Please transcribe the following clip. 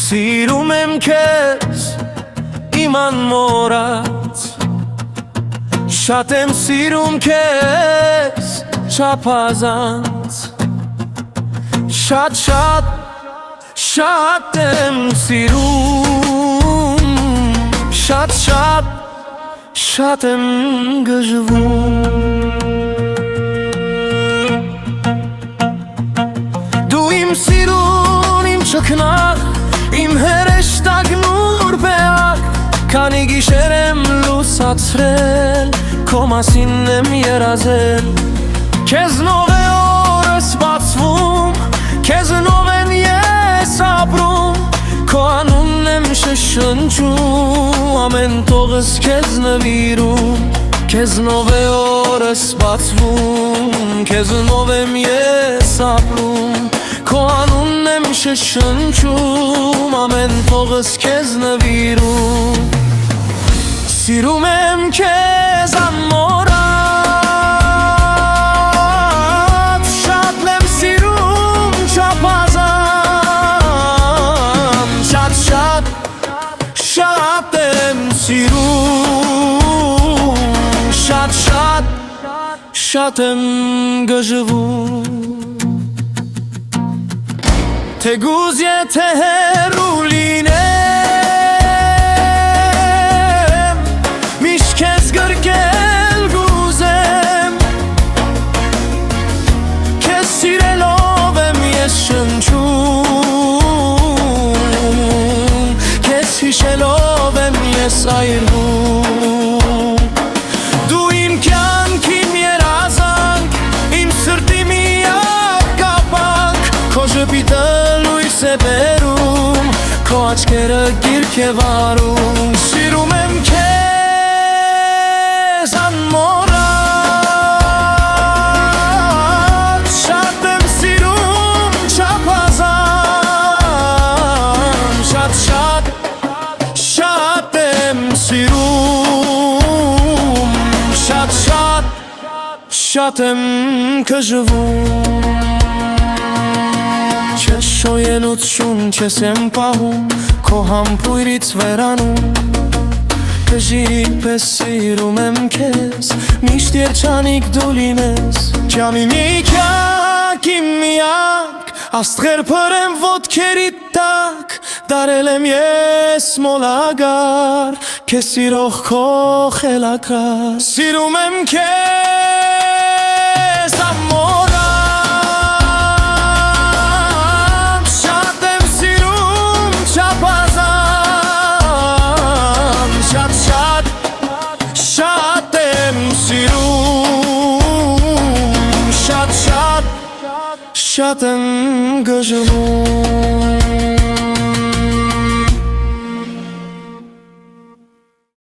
Սիրում եմ քեզ իմ անմոռաց, շատ եմ սիրում քեզ չափազանց, շատ եմ սիրում, շատ եմ գժվում։ Դու իմ սիրուն, իմ ճգնակ, իմ հրեշտակն ուրբեակ, քանի գիշեր եմ լուսացրել, քո մասին եմ երազել, քեզնով է օրս բացվում, քեզնով եմ ես ապրում, քո անունն եմ շշնջում, ամեն տողս քեզ նվիրում, քեզնով է օրս բացվում, քեզնով եմ ես ապրում, քո անունն եմ շշնջում, ամեն տողս քեզ նվիրում։ Սիրում եմ քեզ անմոռաց, շատ եմ սիրում չափազանց, շատ եմ սիրում, շատ եմ գժվում։ Թեգուզ եթե հեռու լինեմ, միշտ քեզ գրկել գուզեմ, քեզ սիրելով եմ ես շնչում, քեզ հիշելով եմ ես այրվում։ Դու իմ կյանքիմ երազանք, իմ սրտի միակ կապանք, քո ժպիտը լույս է բերում, քո աչքերը գիրք է վարում։ Սիրում եմ քեզ անմոռաց, շատ եմ սիրում չափազանց, շատ եմ սիրում, շատ եմ գժվում։ Չես շոյենություն, չես եմ պահում, քո համբույրից վերանում, գժի պես սիրում եմ քեզ, միշտ երջանիկ դու լինես, ջանի մի կյանք իմ միակ, աստղեր փռեմ ոտքերի տակ, դարել եմ ես մոլագար, քեզ սիրող քո խելագար։ Սիրում եմ քեզ անմոռաց, շատ եմ սիրում չափազանց, շատ եմ սիրում, շատ եմ գժվում։